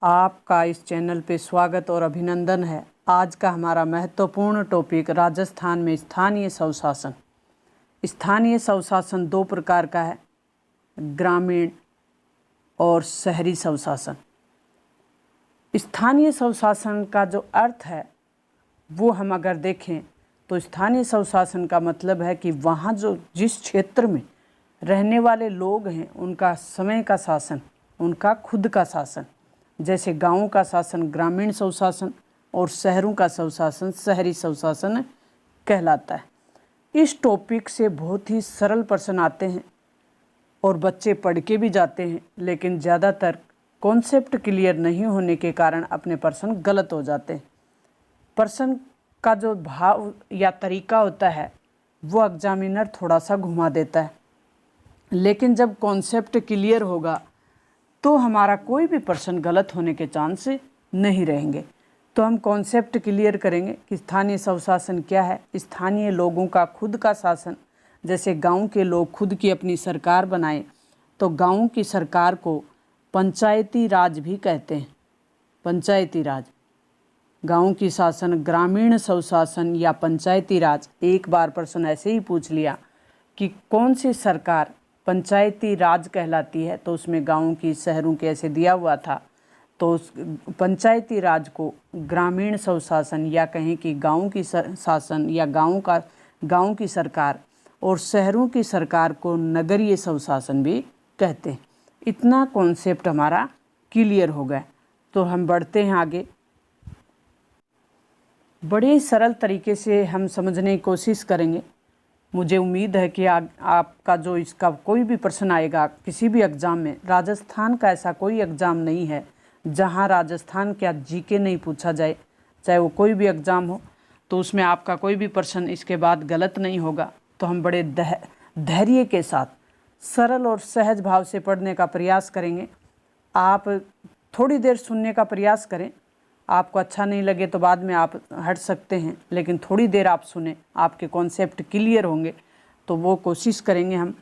आपका इस चैनल पे स्वागत और अभिनंदन है। आज का हमारा महत्वपूर्ण टॉपिक राजस्थान में स्थानीय स्वशासन। स्थानीय स्वशासन दो प्रकार का है, ग्रामीण और शहरी स्वशासन। स्थानीय स्वशासन का जो अर्थ है वो हम अगर देखें तो स्थानीय स्वशासन का मतलब है कि वहाँ जो जिस क्षेत्र में रहने वाले लोग हैं उनका समय का शासन, उनका खुद का शासन। जैसे गाँव का शासन ग्रामीण स्वशासन और शहरों का स्वशासन शहरी स्वशासन कहलाता है। इस टॉपिक से बहुत ही सरल प्रश्न आते हैं और बच्चे पढ़ के भी जाते हैं, लेकिन ज़्यादातर कॉन्सेप्ट क्लियर नहीं होने के कारण अपने प्रश्न गलत हो जाते हैं। प्रश्न का जो भाव या तरीका होता है वो एग्जामिनर थोड़ा सा घुमा देता है, लेकिन जब कॉन्सेप्ट क्लियर होगा तो हमारा कोई भी प्रश्न गलत होने के चांस नहीं रहेंगे। तो हम कॉन्सेप्ट क्लियर करेंगे कि स्थानीय स्वशासन क्या है। स्थानीय लोगों का खुद का शासन, जैसे गांव के लोग खुद की अपनी सरकार बनाएं तो गांव की सरकार को पंचायती राज भी कहते हैं। पंचायती राज, गांव की शासन ग्रामीण स्वशासन या पंचायती राज। एक बार प्रश्न ऐसे ही पूछ लिया कि कौन सी सरकार पंचायती राज कहलाती है, तो उसमें गाँव की शहरों के ऐसे दिया हुआ था, तो उस पंचायती राज को ग्रामीण स्वशासन या कहें कि गाँव की शासन या गाँव की सरकार, और शहरों की सरकार को नगरीय स्वशासन भी कहते हैं। इतना कॉन्सेप्ट हमारा क्लियर हो गया। तो हम बढ़ते हैं आगे। बड़े सरल तरीके से हम समझने की कोशिश करेंगे। मुझे उम्मीद है कि आपका जो इसका कोई भी प्रश्न आएगा किसी भी एग्ज़ाम में, राजस्थान का ऐसा कोई एग्ज़ाम नहीं है जहां राजस्थान का जीके नहीं पूछा जाए, चाहे वो कोई भी एग्ज़ाम हो, तो उसमें आपका कोई भी प्रश्न इसके बाद गलत नहीं होगा। तो हम बड़े धैर्य के साथ सरल और सहज भाव से पढ़ने का प्रयास करेंगे। आप थोड़ी देर सुनने का प्रयास करें, आपको अच्छा नहीं लगे तो बाद में आप हट सकते हैं, लेकिन थोड़ी देर आप सुने, आपके कॉन्सेप्ट क्लियर होंगे। तो वो कोशिश करेंगे हम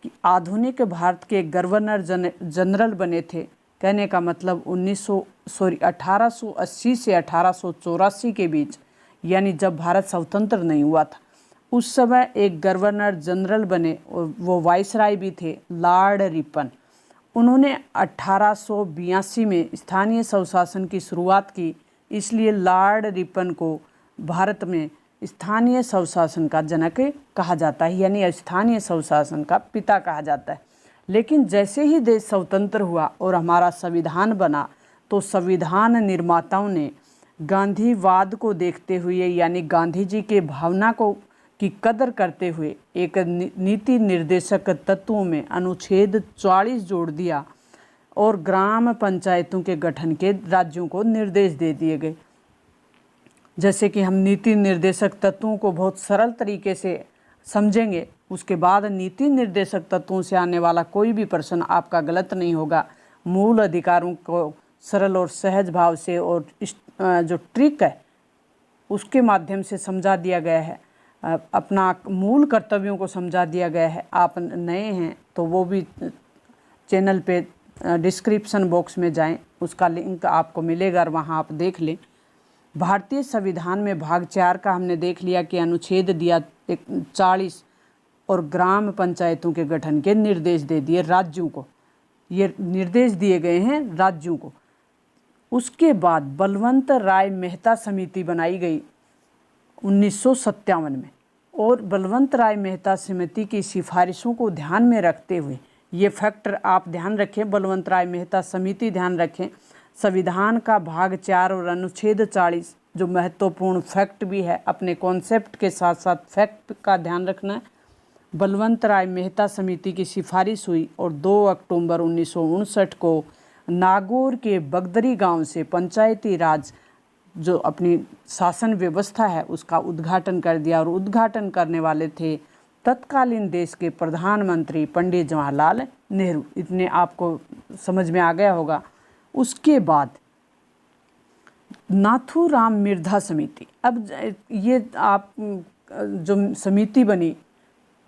कि आधुनिक भारत के गवर्नर जनरल बने थे। कहने का मतलब 1880 से 1884 के बीच, यानी जब भारत स्वतंत्र नहीं हुआ था, उस समय एक गवर्नर जनरल बने और वो वाइसराय भी थे, लॉर्ड रिपन। उन्होंने 1882 में स्थानीय स्वशासन की शुरुआत की, इसलिए लॉर्ड रिपन को भारत में स्थानीय स्वशासन का जनक कहा जाता है, यानी स्थानीय स्वशासन का पिता कहा जाता है। लेकिन जैसे ही देश स्वतंत्र हुआ और हमारा संविधान बना, तो संविधान निर्माताओं ने गांधीवाद को देखते हुए, यानी गांधी जी के भावना की कदर करते हुए, एक नीति निर्देशक तत्वों में अनुच्छेद 44 जोड़ दिया और ग्राम पंचायतों के गठन के राज्यों को निर्देश दे दिए गए। जैसे कि हम नीति निर्देशक तत्वों को बहुत सरल तरीके से समझेंगे, उसके बाद नीति निर्देशक तत्वों से आने वाला कोई भी प्रश्न आपका गलत नहीं होगा। मूल अधिकारों को सरल और सहज भाव से और जो ट्रिक है उसके माध्यम से समझा दिया गया है। अपना मूल कर्तव्यों को समझा दिया गया है। आप नए हैं तो वो भी चैनल पे डिस्क्रिप्शन बॉक्स में जाएं, उसका लिंक आपको मिलेगा और वहाँ आप देख लें। भारतीय संविधान में भाग 4 का हमने देख लिया कि अनुच्छेद दिया 40 और ग्राम पंचायतों के गठन के निर्देश दे दिए राज्यों को। ये निर्देश दिए गए हैं राज्यों को। उसके बाद बलवंत राय मेहता समिति बनाई गई 1957 में, और बलवंत राय मेहता समिति की सिफारिशों को ध्यान में रखते हुए, ये फैक्टर आप ध्यान रखें, बलवंत राय मेहता समिति ध्यान रखें, संविधान का भाग 4 और अनुच्छेद 40 जो महत्वपूर्ण फैक्ट भी है, अपने कॉन्सेप्ट के साथ साथ फैक्ट का ध्यान रखना है। बलवंत राय मेहता समिति की सिफारिश हुई और 2 अक्टूबर 1959 को नागौर के बगदरी गांव से पंचायती राज जो अपनी शासन व्यवस्था है उसका उद्घाटन कर दिया, और उद्घाटन करने वाले थे तत्कालीन देश के प्रधानमंत्री पंडित जवाहरलाल नेहरू। इतने आपको समझ में आ गया होगा। उसके बाद नाथूराम मिर्धा समिति। अब ये आप जो समिति बनी,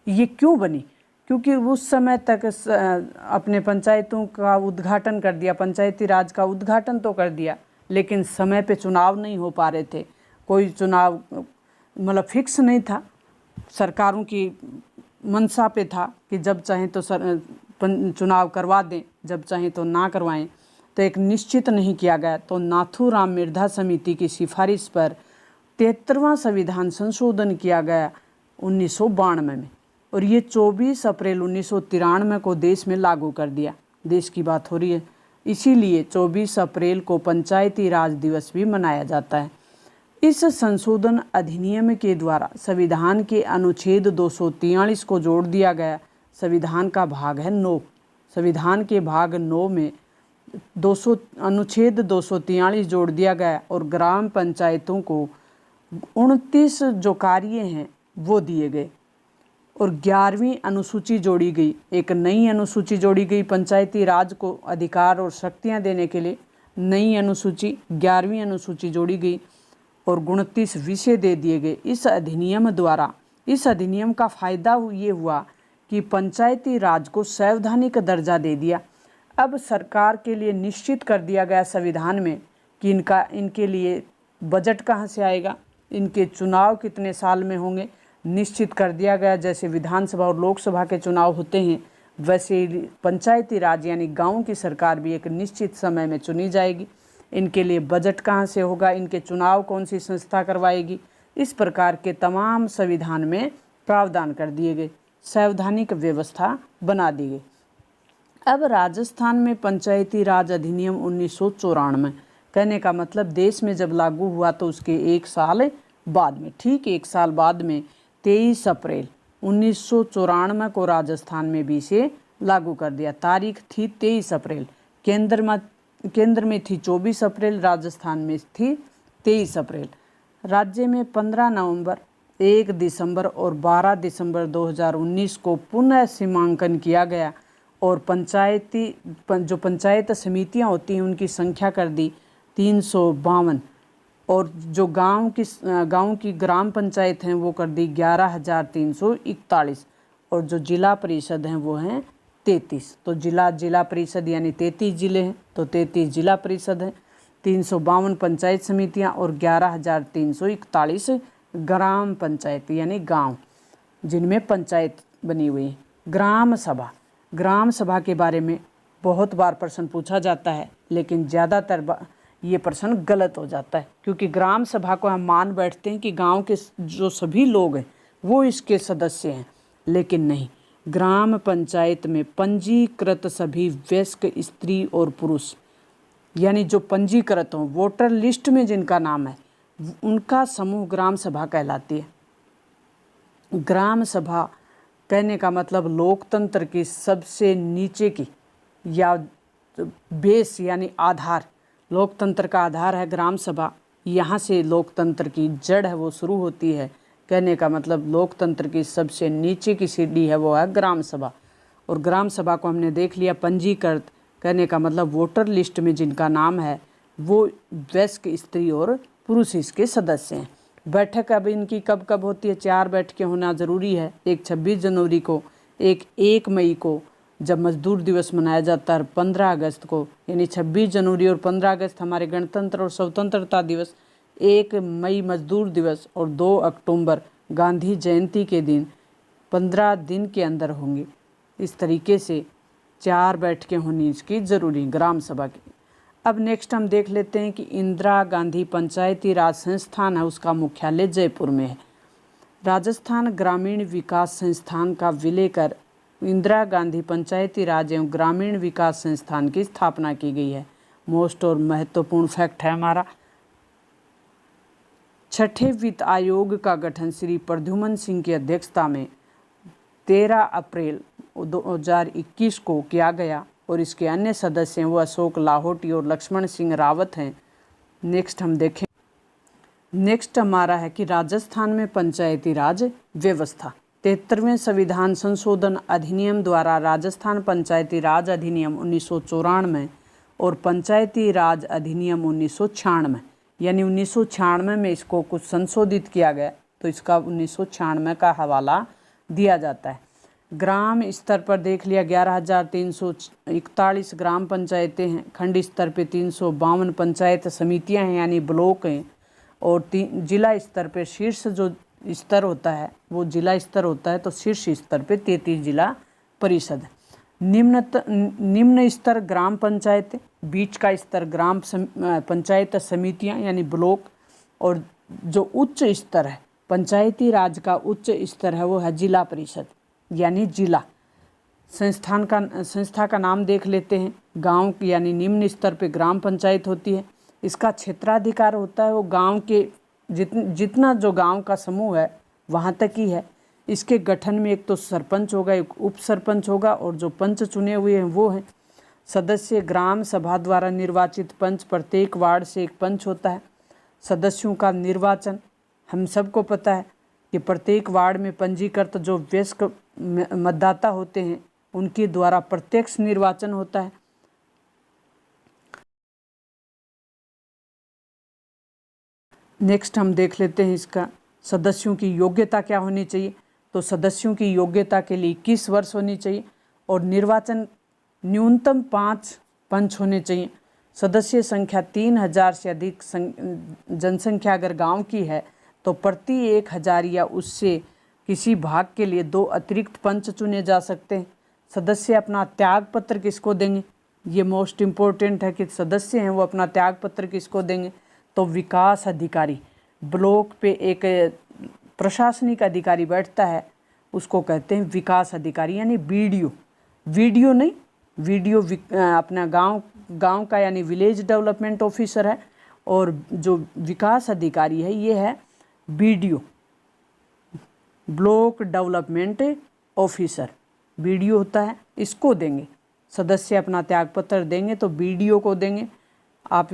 ये क्यों बनी? क्योंकि उस समय तक अपने पंचायतों का उद्घाटन कर दिया, पंचायती राज का उद्घाटन तो कर दिया, लेकिन समय पे चुनाव नहीं हो पा रहे थे। कोई चुनाव मतलब फिक्स नहीं था, सरकारों की मंशा पे था कि जब चाहें तो चुनाव करवा दें, जब चाहें तो ना करवाएं, तो एक निश्चित नहीं किया गया। तो नाथूराम मिर्धा समिति की सिफारिश पर 73वां संविधान संशोधन किया गया 1992 में, और ये 24 अप्रैल 1993 को देश में लागू कर दिया। देश की बात हो रही है, इसीलिए 24 अप्रैल को पंचायती राज दिवस भी मनाया जाता है। इस संशोधन अधिनियम के द्वारा संविधान के अनुच्छेद 243 को जोड़ दिया गया। संविधान का भाग है 9। संविधान के भाग 9 में अनुच्छेद 243 जोड़ दिया गया और ग्राम पंचायतों को 29 जो कार्य हैं वो दिए गए, और 11वीं अनुसूची जोड़ी गई। एक नई अनुसूची जोड़ी गई पंचायती राज को अधिकार और शक्तियां देने के लिए। नई अनुसूची 11वीं अनुसूची जोड़ी गई और 29 विषय दे दिए गए इस अधिनियम द्वारा। इस अधिनियम का फायदा ये हुआ कि पंचायती राज को संवैधानिक दर्जा दे दिया। अब सरकार के लिए निश्चित कर दिया गया संविधान में कि इनके लिए बजट कहाँ से आएगा, इनके चुनाव कितने साल में होंगे, निश्चित कर दिया गया। जैसे विधानसभा और लोकसभा के चुनाव होते हैं, वैसे पंचायती राज यानी गांव की सरकार भी एक निश्चित समय में चुनी जाएगी। इनके लिए बजट कहाँ से होगा, इनके चुनाव कौन सी संस्था करवाएगी, इस प्रकार के तमाम संविधान में प्रावधान कर दिए गए, संवैधानिक व्यवस्था बना दी गई। अब राजस्थान में पंचायती राज अधिनियम 1994, कहने का मतलब देश में जब लागू हुआ तो उसके एक साल बाद में, ठीक एक साल बाद में 23 अप्रैल 1994 को राजस्थान में भी इसे लागू कर दिया। तारीख थी 23 अप्रैल, केंद्र में थी 24 अप्रैल, राजस्थान में थी 23 अप्रैल। राज्य में 15 नवंबर, 1 दिसंबर और 12 दिसंबर 2019 को पुनः सीमांकन किया गया और जो पंचायत समितियां होती हैं उनकी संख्या कर दी 352, और जो गांव की ग्राम पंचायत हैं वो कर दी 11,341, और जो जिला परिषद हैं वो हैं 33। तो जिला परिषद यानी 33 जिले हैं, तो 33 जिला परिषद हैं, 352 पंचायत समितियां और 11,341 ग्राम पंचायत यानी गांव जिनमें पंचायत बनी हुई है। ग्राम सभा के बारे में बहुत बार प्रश्न पूछा जाता है, लेकिन ज़्यादातर ये प्रश्न गलत हो जाता है, क्योंकि ग्राम सभा को हम मान बैठते हैं कि गांव के जो सभी लोग हैं वो इसके सदस्य हैं, लेकिन नहीं। ग्राम पंचायत में पंजीकृत सभी वयस्क स्त्री और पुरुष, यानी जो पंजीकृत हों, वोटर लिस्ट में जिनका नाम है, उनका समूह ग्राम सभा कहलाती है। ग्राम सभा कहने का मतलब लोकतंत्र की सबसे नीचे की या बेस यानी आधार, लोकतंत्र का आधार है ग्राम सभा। यहाँ से लोकतंत्र की जड़ है वो शुरू होती है। कहने का मतलब लोकतंत्र की सबसे नीचे की सीढ़ी है वो है ग्राम सभा। और ग्राम सभा को हमने देख लिया पंजीकृत, कहने का मतलब वोटर लिस्ट में जिनका नाम है वो वयस्क स्त्री और पुरुष इसके सदस्य हैं। बैठक अब इनकी कब कब होती है? 4 बैठकें होना ज़रूरी है। एक 26 जनवरी को, एक 1 मई को जब मजदूर दिवस मनाया जाता है, 15 अगस्त को, यानी 26 जनवरी और 15 अगस्त हमारे गणतंत्र और स्वतंत्रता दिवस, 1 मई मजदूर दिवस और 2 अक्टूबर गांधी जयंती के दिन 15 दिन के अंदर होंगे। इस तरीके से 4 बैठकें होनी इसकी ज़रूरी ग्राम सभा की। अब नेक्स्ट हम देख लेते हैं कि इंदिरा गांधी पंचायती राज संस्थान है, उसका मुख्यालय जयपुर में है। राजस्थान ग्रामीण विकास संस्थान का विलय कर इंदिरा गांधी पंचायती राज एवं ग्रामीण विकास संस्थान की स्थापना की गई है। मोस्ट और महत्वपूर्ण फैक्ट है हमारा। 6ठे वित्त आयोग का गठन श्री प्रद्युमन सिंह की अध्यक्षता में 13 अप्रैल 2021 को किया गया और इसके अन्य सदस्य हैं वो अशोक लाहोटी और लक्ष्मण सिंह रावत हैं। नेक्स्ट हम देखें, नेक्स्ट हमारा है कि राजस्थान में पंचायती राज व्यवस्था। 73वें संविधान संशोधन अधिनियम द्वारा राजस्थान पंचायती राज अधिनियम 1994 और पंचायती राज अधिनियम 1996, यानी 1996 में इसको कुछ संशोधित किया गया, तो इसका 1996 का हवाला दिया जाता है। ग्राम स्तर पर देख लिया 11,341 ग्राम पंचायतें हैं। खंड स्तर पे 352 पंचायत समितियां हैं यानी ब्लॉक हैं। और जिला स्तर पे शीर्ष जो स्तर होता है वो जिला स्तर होता है, तो शीर्ष स्तर पे 33 जिला परिषद। निम्न स्तर ग्राम पंचायत, बीच का स्तर ग्राम पंचायत समितियां यानी ब्लॉक, और जो उच्च स्तर है पंचायती राज का उच्च स्तर है वो है जिला परिषद यानी जिला। संस्था का नाम देख लेते हैं। गांव यानी निम्न स्तर पे ग्राम पंचायत होती है। इसका क्षेत्राधिकार होता है वो गांव के जितना जो गांव का समूह है वहाँ तक ही है। इसके गठन में एक तो सरपंच होगा, एक उप सरपंच होगा, और जो पंच चुने हुए हैं वो हैं सदस्य। ग्राम सभा द्वारा निर्वाचित पंच, प्रत्येक वार्ड से एक पंच होता है। सदस्यों का निर्वाचन, हम सबको पता है कि प्रत्येक वार्ड में पंजीकृत जो वयस्क मतदाता होते हैं उनके द्वारा प्रत्यक्ष निर्वाचन होता है। नेक्स्ट हम देख लेते हैं इसका सदस्यों की योग्यता क्या होनी चाहिए। तो सदस्यों की योग्यता के लिए 21 वर्ष होनी चाहिए और निर्वाचन न्यूनतम 5 पंच होने चाहिए। सदस्य संख्या 3,000 से अधिक जनसंख्या अगर गांव की है तो प्रति 1,000 या उससे किसी भाग के लिए 2 अतिरिक्त पंच चुने जा सकते हैं। सदस्य अपना त्याग पत्र किसको देंगे, ये मोस्ट इम्पोर्टेंट है कि सदस्य हैं वो अपना त्याग पत्र किसको देंगे। तो विकास अधिकारी, ब्लॉक पे एक प्रशासनिक अधिकारी बैठता है उसको कहते हैं विकास अधिकारी यानी बीडीओ। वीडियो नहीं, वीडियो अपना गांव का यानी विलेज डेवलपमेंट ऑफिसर है, और जो विकास अधिकारी है ये है BDO, block development officer. BDO होता है, इसको देंगे। सदस्य अपना त्यागपत्र देंगे तो बीडीओ को देंगे। आप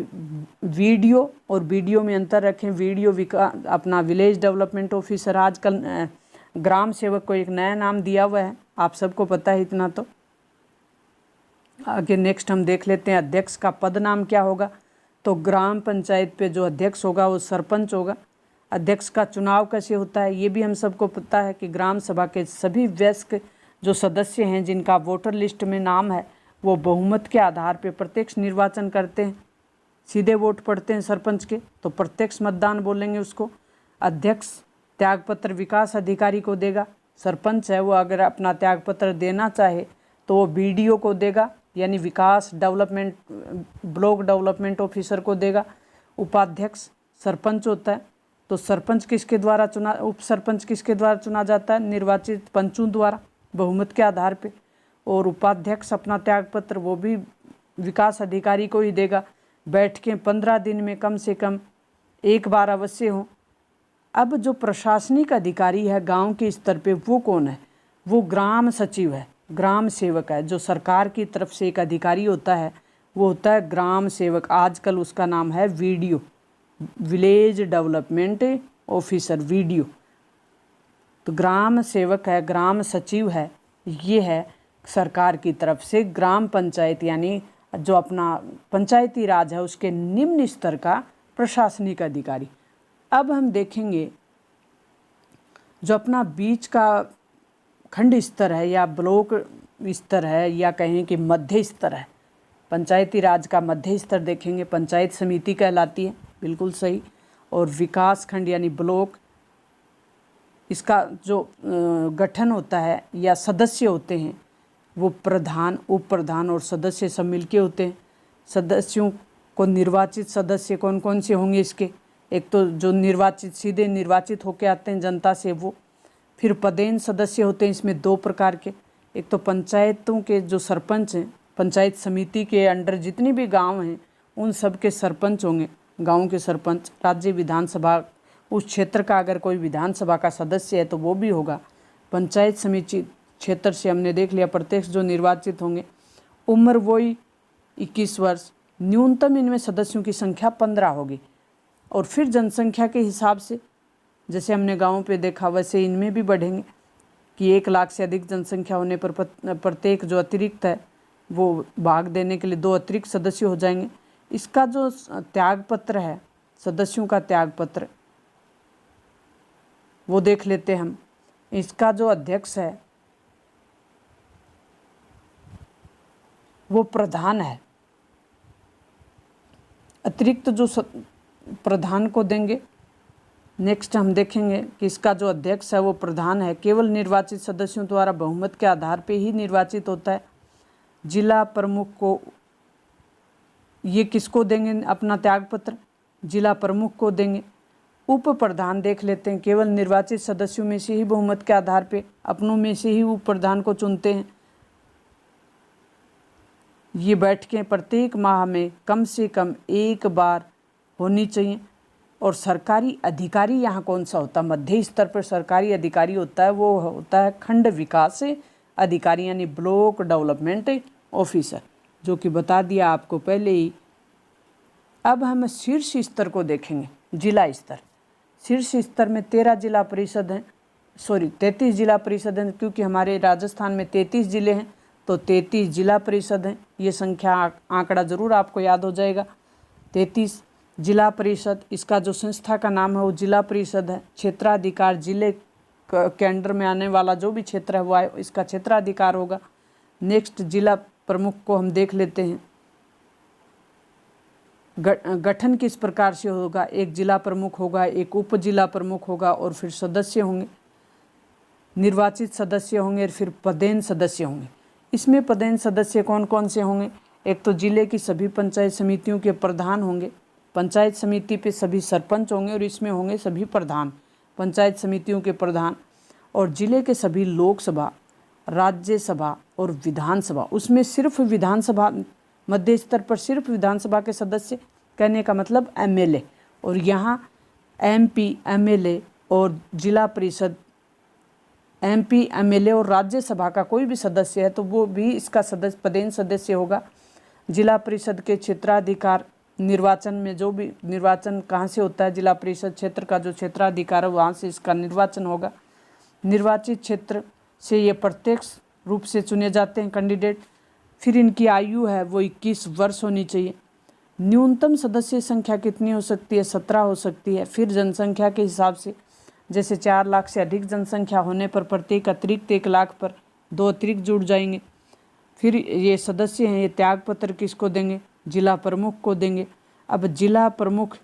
वीडियो और बीडीओ में अंतर रखें। वीडियो अपना विलेज डेवलपमेंट ऑफिसर, आजकल ग्राम सेवक को एक नया नाम दिया हुआ है, आप सबको पता है इतना। तो आगे नेक्स्ट हम देख लेते हैं अध्यक्ष का पद नाम क्या होगा। तो ग्राम पंचायत पे जो अध्यक्ष होगा वो सरपंच होगा। अध्यक्ष का चुनाव कैसे होता है ये भी हम सबको पता है कि ग्राम सभा के सभी वयस्क जो सदस्य हैं जिनका वोटर लिस्ट में नाम है वो बहुमत के आधार पर प्रत्यक्ष निर्वाचन करते हैं, सीधे वोट पड़ते हैं सरपंच के, तो प्रत्यक्ष मतदान बोलेंगे उसको। अध्यक्ष त्यागपत्र विकास अधिकारी को देगा। सरपंच है वो अगर अपना त्यागपत्र देना चाहे तो वो बीडीओ को देगा यानी विकास डेवलपमेंट ब्लॉक डेवलपमेंट ऑफिसर को देगा। उपाध्यक्ष सरपंच होता है, तो सरपंच किसके द्वारा चुना, उप सरपंच किसके द्वारा चुना जाता है, निर्वाचित पंचों द्वारा बहुमत के आधार पे। और उपाध्यक्ष अपना त्यागपत्र वो भी विकास अधिकारी को ही देगा। बैठकें 15 दिन में कम से कम एक बार अवश्य हों। अब जो प्रशासनिक अधिकारी है गांव के स्तर पे वो कौन है, वो ग्राम सचिव है, ग्राम सेवक है। जो सरकार की तरफ से एक अधिकारी होता है वो होता है ग्राम सेवक। आजकल उसका नाम है video, village development officer, video. तो ग्राम सेवक है, ग्राम सचिव है, ये है सरकार की तरफ से ग्राम पंचायत यानी जो अपना पंचायती राज है उसके निम्न स्तर का प्रशासनिक अधिकारी। अब हम देखेंगे जो अपना बीच का खंड स्तर है या ब्लॉक स्तर है या कहें कि मध्य स्तर है, पंचायती राज का मध्य स्तर देखेंगे, पंचायत समिति कहलाती है, बिल्कुल सही। और विकास खंड यानी ब्लॉक, इसका जो गठन होता है या सदस्य होते हैं वो प्रधान, उप प्रधान और सदस्य सब मिलके होते हैं। सदस्यों को निर्वाचित सदस्य कौन कौन से होंगे इसके, एक तो जो निर्वाचित सीधे निर्वाचित होके आते हैं जनता से वो। फिर पदेन सदस्य होते हैं इसमें 2 प्रकार के, एक तो पंचायतों के जो सरपंच हैं, पंचायत समिति के अंडर जितनी भी गांव हैं उन सब के सरपंच होंगे, गांव के सरपंच। राज्य विधानसभा उस क्षेत्र का अगर कोई विधानसभा का सदस्य है तो वो भी होगा। पंचायत समिति क्षेत्र से हमने देख लिया प्रत्यक्ष जो निर्वाचित होंगे। उम्र वही 21 वर्ष, न्यूनतम इनमें सदस्यों की संख्या 15 होगी। और फिर जनसंख्या के हिसाब से जैसे हमने गाँव पे देखा वैसे इनमें भी बढ़ेंगे कि 1 लाख से अधिक जनसंख्या होने पर प्रत्येक जो अतिरिक्त है वो भाग देने के लिए 2 अतिरिक्त सदस्य हो जाएंगे। इसका जो त्यागपत्र है, सदस्यों का त्यागपत्र, वो देख लेते हैं हम। इसका जो अध्यक्ष है वो प्रधान है। अतिरिक्त जो प्रधान को देंगे। नेक्स्ट हम देखेंगे कि इसका जो अध्यक्ष है वो प्रधान है, केवल निर्वाचित सदस्यों द्वारा बहुमत के आधार पे ही निर्वाचित होता है। जिला प्रमुख को, ये किसको देंगे अपना त्यागपत्र? जिला प्रमुख को देंगे। उप प्रधान देख लेते हैं, केवल निर्वाचित सदस्यों में से ही बहुमत के आधार पे अपनों में से ही उप प्रधान को चुनते हैं। ये बैठकें प्रत्येक माह में कम से कम एक बार होनी चाहिए। और सरकारी अधिकारी यहाँ कौन सा होता है? मध्य स्तर पर सरकारी अधिकारी होता है, वो होता है खंड विकास अधिकारी यानी ब्लॉक डेवलपमेंट ऑफिसर, जो कि बता दिया आपको पहले ही। अब हम शीर्ष स्तर को देखेंगे, जिला स्तर। शीर्ष स्तर में 13 जिला परिषद हैं, 33 जिला परिषद हैं, क्योंकि हमारे राजस्थान में 33 जिले हैं तो 33 जिला परिषद हैं। ये संख्या आंकड़ा जरूर आपको याद हो जाएगा। 33 जिला परिषद, इसका जो संस्था का नाम है वो जिला परिषद है। क्षेत्राधिकार, जिले के अंडर में आने वाला जो भी क्षेत्र है वो इसका क्षेत्राधिकार होगा। नेक्स्ट जिला प्रमुख को हम देख लेते हैं। गठन किस प्रकार से होगा? एक जिला प्रमुख होगा, एक उप जिला प्रमुख होगा और फिर सदस्य होंगे, निर्वाचित सदस्य होंगे, फिर पदेन सदस्य होंगे। इसमें पदेन सदस्य कौन कौन से होंगे? एक तो जिले की सभी पंचायत समितियों के प्रधान होंगे, पंचायत समिति पे सभी सरपंच होंगे और इसमें होंगे सभी प्रधान, पंचायत समितियों के प्रधान। और जिले के सभी लोकसभा, राज्यसभा और विधानसभा, उसमें सिर्फ विधानसभा, मध्य स्तर पर सिर्फ विधानसभा के सदस्य, कहने का मतलब एमएलए। और यहाँ एमपी, एमएलए और जिला परिषद, एमपी, एमएलए और राज्यसभा का कोई भी सदस्य है तो वो भी इसका सदस्य, पदेन सदस्य होगा। जिला परिषद के क्षेत्राधिकार, निर्वाचन में जो भी निर्वाचन कहाँ से होता है, जिला परिषद क्षेत्र का जो क्षेत्राधिकार है वहाँ से इसका निर्वाचन होगा। निर्वाचित क्षेत्र से ये प्रत्यक्ष रूप से चुने जाते हैं कैंडिडेट। फिर इनकी आयु है वो 21 वर्ष होनी चाहिए। न्यूनतम सदस्य संख्या कितनी हो सकती है? 17 हो सकती है। फिर जनसंख्या के हिसाब से, जैसे 4 लाख से अधिक जनसंख्या होने पर प्रत्येक अतिरिक्त 1 लाख पर 2 अतिरिक्त जुड़ जाएंगे। फिर ये सदस्य हैं, ये त्यागपत्र किसको देंगे? जिला प्रमुख को देंगे। अब जिला प्रमुख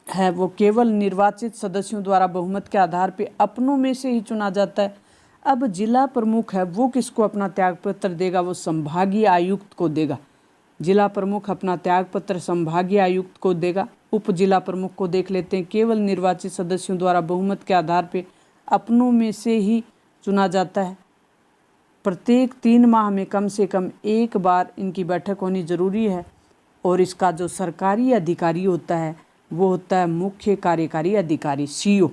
है वो केवल निर्वाचित सदस्यों द्वारा बहुमत के आधार पे अपनों में से ही चुना जाता है। अब जिला प्रमुख है वो किसको अपना त्यागपत्र देगा? वो संभागीय आयुक्त को देगा। जिला प्रमुख अपना त्यागपत्र संभागीय आयुक्त को देगा। उप जिला प्रमुख को देख लेते हैं, केवल निर्वाचित सदस्यों द्वारा बहुमत के आधार पे अपनों में से ही चुना जाता है। प्रत्येक 3 माह में कम से कम एक बार इनकी बैठक होनी जरूरी है। और इसका जो सरकारी अधिकारी होता है वो होता है मुख्य कार्यकारी अधिकारी, सीओ,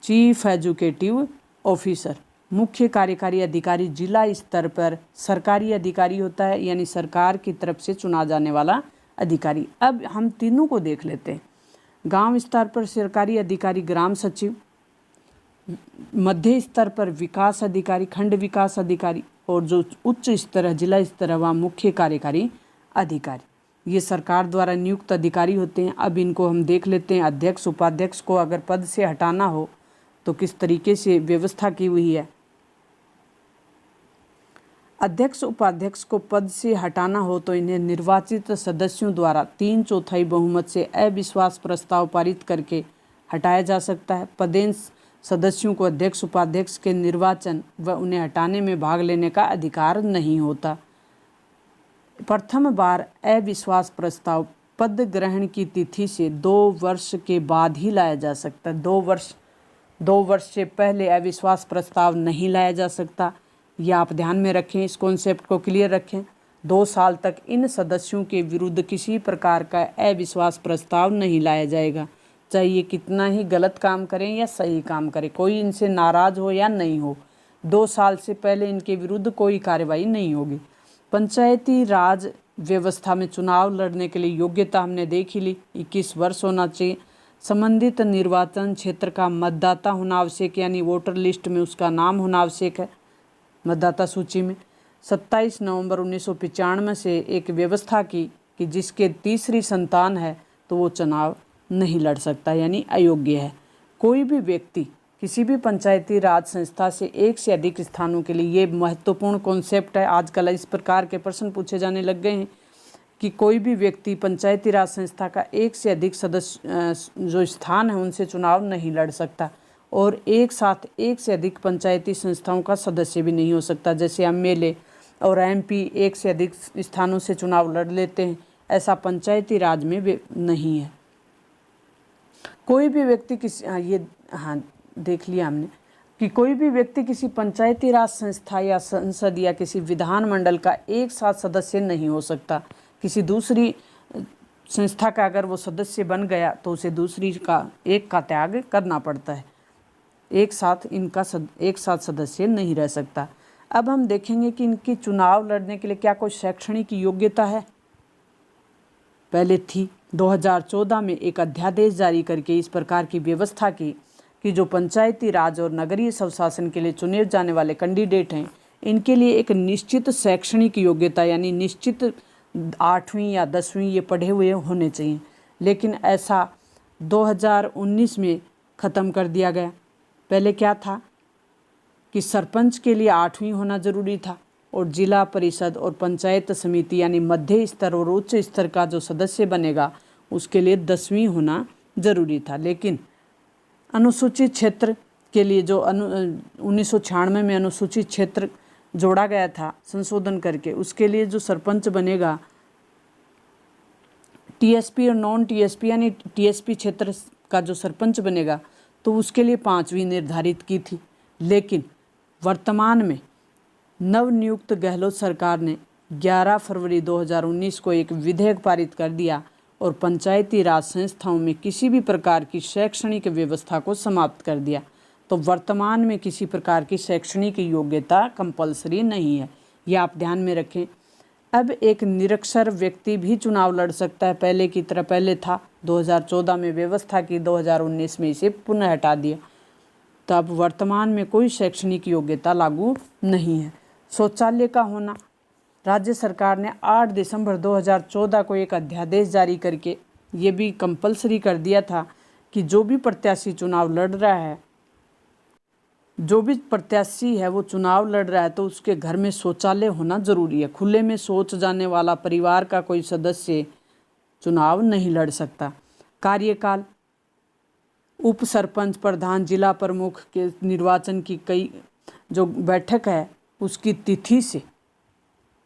चीफ एजुकेटिव ऑफिसर। मुख्य कार्यकारी अधिकारी जिला स्तर पर सरकारी अधिकारी होता है, यानी सरकार की तरफ से चुना जाने वाला अधिकारी। अब हम तीनों को देख लेते हैं। गांव स्तर पर सरकारी अधिकारी ग्राम सचिव, मध्य स्तर पर विकास अधिकारी, खंड विकास अधिकारी, और जो उच्च स्तर है, जिला स्तर है, वहाँ मुख्य कार्यकारी अधिकारी। ये सरकार द्वारा नियुक्त अधिकारी होते हैं। अब इनको हम देख लेते हैं। अध्यक्ष, उपाध्यक्ष को अगर पद से हटाना हो तो किस तरीके से व्यवस्था की हुई है। अध्यक्ष, उपाध्यक्ष को पद से हटाना हो तो इन्हें निर्वाचित सदस्यों द्वारा 3/4 बहुमत से अविश्वास प्रस्ताव पारित करके हटाया जा सकता है। पदेन सदस्यों को अध्यक्ष, उपाध्यक्ष के निर्वाचन व उन्हें हटाने में भाग लेने का अधिकार नहीं होता। प्रथम बार अविश्वास प्रस्ताव पद ग्रहण की तिथि से 2 वर्ष के बाद ही लाया जा सकता है। 2 वर्ष से पहले अविश्वास प्रस्ताव नहीं लाया जा सकता। यह आप ध्यान में रखें, इस कॉन्सेप्ट को क्लियर रखें। 2 साल तक इन सदस्यों के विरुद्ध किसी प्रकार का अविश्वास प्रस्ताव नहीं लाया जाएगा, चाहे ये कितना ही गलत काम करें या सही काम करें, कोई इनसे नाराज हो या नहीं हो। 2 साल से पहले इनके विरुद्ध कोई कार्रवाई नहीं होगी। पंचायती राज व्यवस्था में चुनाव लड़ने के लिए योग्यता हमने देख ही ली, 21 वर्ष होना चाहिए। संबंधित निर्वाचन क्षेत्र का मतदाता होना आवश्यक, यानी वोटर लिस्ट में उसका नाम होना आवश्यक है, मतदाता सूची में। 27 नवंबर 1995 से एक व्यवस्था की कि जिसके तीसरी संतान है तो वो चुनाव नहीं लड़ सकता, यानी अयोग्य है। कोई भी व्यक्ति किसी भी पंचायती राज संस्था से एक से अधिक स्थानों के लिए, ये महत्वपूर्ण कॉन्सेप्ट है। आजकल इस प्रकार के प्रश्न पूछे जाने लग गए हैं कि कोई भी व्यक्ति पंचायती राज संस्था का एक से अधिक सदस्य जो स्थान है उनसे चुनाव नहीं लड़ सकता, और एक साथ एक से अधिक पंचायती संस्थाओं का सदस्य भी नहीं हो सकता। जैसे एमएलए और एमपी एक से अधिक स्थानों से चुनाव लड़ लेते हैं, ऐसा पंचायती राज में नहीं है। कोई भी व्यक्ति देख लिया हमने कि कोई भी व्यक्ति किसी पंचायती राज संस्था या संसद या किसी विधानमंडल का एक साथ सदस्य नहीं हो सकता। किसी दूसरी संस्था का अगर वो सदस्य बन गया तो उसे दूसरी का एक का त्याग करना पड़ता है। एक साथ सदस्य नहीं रह सकता। अब हम देखेंगे कि इनकी चुनाव लड़ने के लिए क्या कोई शैक्षणिक योग्यता है। पहले थी। 2014 में एक अध्यादेश जारी करके इस प्रकार की व्यवस्था की कि जो पंचायती राज और नगरीय स्वशासन के लिए चुने जाने वाले कैंडिडेट हैं, इनके लिए एक निश्चित शैक्षणिक योग्यता यानी निश्चित 8वीं या 10वीं ये पढ़े हुए होने चाहिए। लेकिन ऐसा 2019 में ख़त्म कर दिया गया। पहले क्या था कि सरपंच के लिए 8वीं होना ज़रूरी था, और जिला परिषद और पंचायत समिति यानी मध्य स्तर और उच्च स्तर का जो सदस्य बनेगा उसके लिए 10वीं होना ज़रूरी था। लेकिन अनुसूचित क्षेत्र के लिए जो 1996 में अनुसूचित क्षेत्र जोड़ा गया था संशोधन करके, उसके लिए जो सरपंच बनेगा टीएसपी और नॉन टीएसपी यानी टीएसपी क्षेत्र का जो सरपंच बनेगा तो उसके लिए 5वीं निर्धारित की थी। लेकिन वर्तमान में नवनियुक्त गहलोत सरकार ने 11 फरवरी 2019 को एक विधेयक पारित कर दिया और पंचायती राज संस्थाओं में किसी भी प्रकार की शैक्षणिक व्यवस्था को समाप्त कर दिया। तो वर्तमान में किसी प्रकार की शैक्षणिक योग्यता कंपलसरी नहीं है, यह आप ध्यान में रखें। अब एक निरक्षर व्यक्ति भी चुनाव लड़ सकता है। पहले की तरह पहले था, 2014 में व्यवस्था की, 2019 में इसे पुनः हटा दिया। तो अब वर्तमान में कोई शैक्षणिक योग्यता लागू नहीं है। शौचालय का होना, राज्य सरकार ने 8 दिसंबर 2014 को एक अध्यादेश जारी करके ये भी कंपलसरी कर दिया था कि जो भी प्रत्याशी चुनाव लड़ रहा है, वो चुनाव लड़ रहा है तो उसके घर में शौचालय होना ज़रूरी है। खुले में शौच जाने वाला परिवार का कोई सदस्य चुनाव नहीं लड़ सकता। कार्यकाल, उप सरपंच, प्रधान, जिला प्रमुख के निर्वाचन की कई जो बैठक है उसकी तिथि से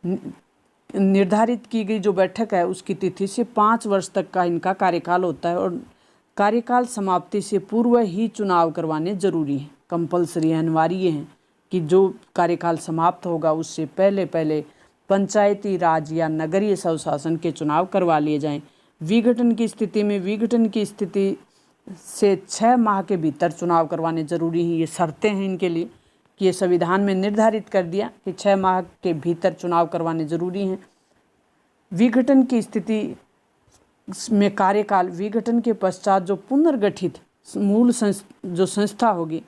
निर्धारित की गई जो बैठक है उसकी तिथि से 5 वर्ष तक का इनका कार्यकाल होता है, और कार्यकाल समाप्ति से पूर्व ही चुनाव करवाने जरूरी हैं, कंपलसरी अनिवार्य हैं कि जो कार्यकाल समाप्त होगा उससे पहले पंचायती राज या नगरीय स्वशासन के चुनाव करवा लिए जाएं। विघटन की स्थिति में विघटन की स्थिति से 6 माह के भीतर चुनाव करवाने जरूरी हैं। ये शर्तें हैं इनके लिए कि ये संविधान में निर्धारित कर दिया कि 6 माह के भीतर चुनाव करवाने जरूरी हैं। विघटन की स्थिति में कार्यकाल, विघटन के पश्चात जो पुनर्गठित मूल जो संस्था होगी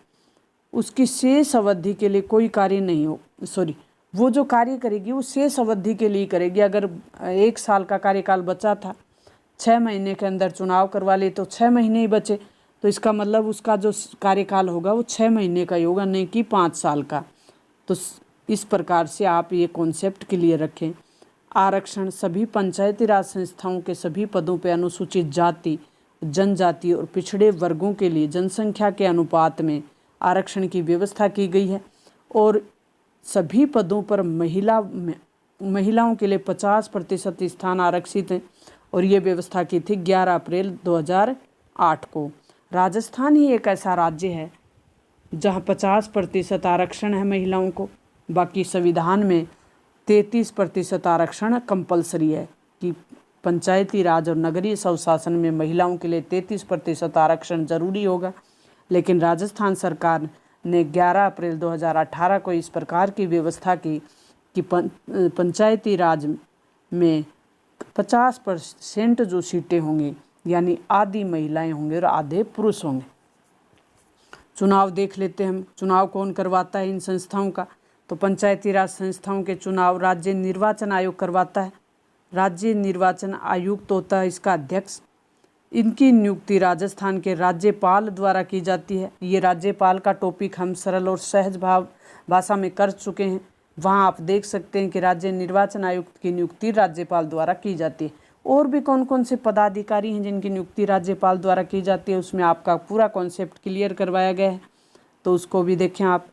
उसकी शेष अवधि के लिए कोई कार्य नहीं हो, वो जो कार्य करेगी वो शेष अवधि के लिए करेगी। अगर 1 साल का कार्यकाल बचा था, 6 महीने के अंदर चुनाव करवा ले तो 6 महीने ही बचे, तो इसका मतलब उसका जो कार्यकाल होगा वो 6 महीने का ही होगा, नहीं कि 5 साल का। तो इस प्रकार से आप ये कॉन्सेप्ट क्लियर रखें। आरक्षण, सभी पंचायती राज संस्थाओं के सभी पदों पर अनुसूचित जाति, जनजाति और पिछड़े वर्गों के लिए जनसंख्या के अनुपात में आरक्षण की व्यवस्था की गई है, और सभी पदों पर महिलाओं के लिए 50% स्थान आरक्षित हैं, और ये व्यवस्था की थी 11 अप्रैल 2008 को। राजस्थान ही एक ऐसा राज्य है जहाँ 50% आरक्षण है महिलाओं को। बाकी संविधान में 33% आरक्षण कंपलसरी है कि पंचायती राज और नगरीय स्वशासन में महिलाओं के लिए 33% आरक्षण जरूरी होगा। लेकिन राजस्थान सरकार ने 11 अप्रैल 2018 को इस प्रकार की व्यवस्था की कि पंचायती राज में 50% जो सीटें होंगी यानी आधी महिलाएं होंगे और आधे पुरुष होंगे। चुनाव देख लेते हैं हम, चुनाव कौन करवाता है इन संस्थाओं का। तो पंचायती राज संस्थाओं के चुनाव राज्य निर्वाचन आयोग करवाता है। राज्य निर्वाचन आयुक्त होता है इसका अध्यक्ष। इनकी नियुक्ति राजस्थान के राज्यपाल द्वारा की जाती है। ये राज्यपाल का टॉपिक हम सरल और सहज भाषा में कर चुके हैं। वहाँ आप देख सकते हैं कि राज्य निर्वाचन आयुक्त की नियुक्ति राज्यपाल द्वारा की जाती है। और भी कौन कौन से पदाधिकारी हैं जिनकी नियुक्ति राज्यपाल द्वारा की जाती है, उसमें आपका पूरा कॉन्सेप्ट क्लियर करवाया गया है, तो उसको भी देखें आप।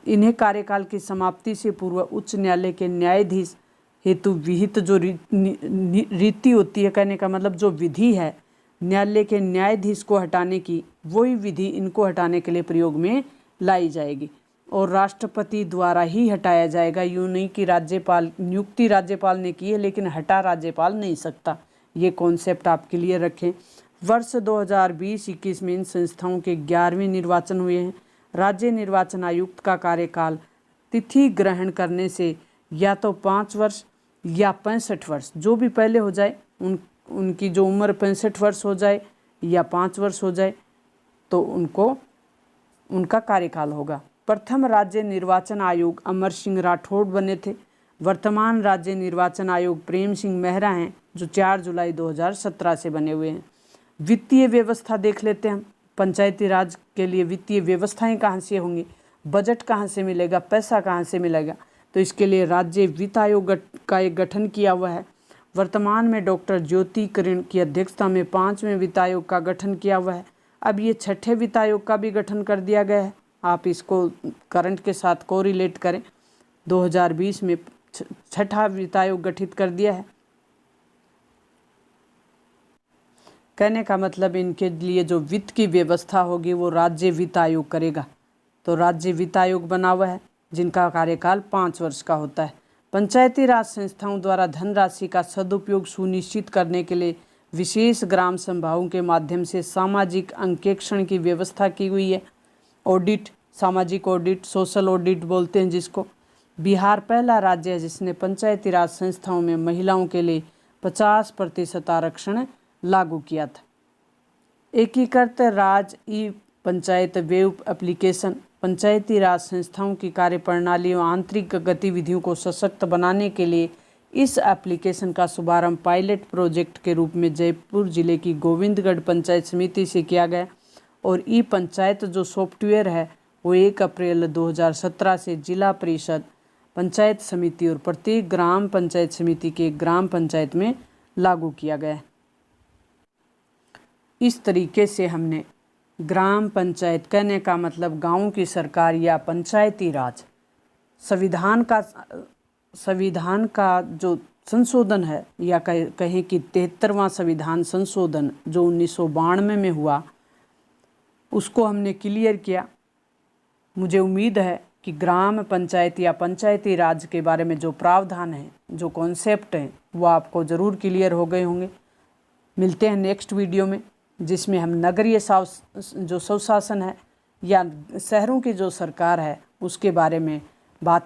इन्हें कार्यकाल की समाप्ति से पूर्व उच्च न्यायालय के न्यायाधीश हेतु विहित जो रीति होती है, कहने का मतलब जो विधि है न्यायालय के न्यायाधीश को हटाने की, वही विधि इनको हटाने के लिए प्रयोग में लाई जाएगी और राष्ट्रपति द्वारा ही हटाया जाएगा। यूँ नहीं कि राज्यपाल, नियुक्ति राज्यपाल ने की है लेकिन हटा राज्यपाल नहीं सकता। ये कॉन्सेप्ट आप क्लियर रखें। वर्ष 2020-21 में इन संस्थाओं के 11वें निर्वाचन हुए हैं। राज्य निर्वाचन आयुक्त का कार्यकाल तिथि ग्रहण करने से या तो 5 वर्ष या 65 वर्ष, जो भी पहले हो जाए, उनकी जो उम्र 65 वर्ष हो जाए या 5 वर्ष हो जाए तो उनका कार्यकाल होगा। प्रथम राज्य निर्वाचन आयोग अमर सिंह राठौड़ बने थे। वर्तमान राज्य निर्वाचन आयोग प्रेम सिंह मेहरा हैं, जो 4 जुलाई 2017 से बने हुए हैं। वित्तीय व्यवस्था देख लेते हैं हम। पंचायती राज के लिए वित्तीय व्यवस्थाएं कहाँ से होंगी, बजट कहाँ से मिलेगा, पैसा कहाँ से मिलेगा, तो इसके लिए राज्य वित्त आयोग का एक गठन किया हुआ है। वर्तमान में डॉक्टर ज्योति किरण की अध्यक्षता में 5वें वित्त आयोग का गठन किया हुआ है। अब ये 6ठे वित्त आयोग का भी गठन कर दिया गया है। आप इसको करंट के साथ कोरिलेट करें। 2020 में 6ठा वित्त आयोग गठित कर दिया है। कहने का मतलब इनके लिए जो वित्त की व्यवस्था होगी वो राज्य वित्त आयोग करेगा। तो राज्य वित्त आयोग बना हुआ है जिनका कार्यकाल 5 वर्ष का होता है। पंचायती राज संस्थाओं द्वारा धनराशि का सदुपयोग सुनिश्चित करने के लिए विशेष ग्राम सभाओं के माध्यम से सामाजिक अंकेक्षण की व्यवस्था की हुई है। ऑडिट, सामाजिक ऑडिट, सोशल ऑडिट बोलते हैं जिसको। बिहार पहला राज्य है जिसने पंचायती राज संस्थाओं में महिलाओं के लिए 50% आरक्षण लागू किया था। एकीकृत राज ई पंचायत वेब एप्लीकेशन पंचायती राज संस्थाओं की कार्यप्रणाली और आंतरिक गतिविधियों को सशक्त बनाने के लिए इस एप्लीकेशन का शुभारंभ पायलट प्रोजेक्ट के रूप में जयपुर जिले की गोविंदगढ़ पंचायत समिति से किया गया और ई पंचायत जो सॉफ्टवेयर है वो 1 अप्रैल 2017 से जिला परिषद, पंचायत समिति और प्रत्येक ग्राम पंचायत समिति के ग्राम पंचायत में लागू किया गया है। इस तरीके से हमने ग्राम पंचायत, कहने का मतलब गाँव की सरकार या पंचायती राज, संविधान का जो संशोधन है या कहें कि 73वां संविधान संशोधन जो 1992 में हुआ, उसको हमने क्लियर किया। मुझे उम्मीद है कि ग्राम पंचायत या पंचायती राज के बारे में जो प्रावधान है, जो कॉन्सेप्ट हैं, वो आपको ज़रूर क्लियर हो गए होंगे। मिलते हैं नेक्स्ट वीडियो में जिसमें हम नगरीय जो स्वशासन है या शहरों की जो सरकार है उसके बारे में बात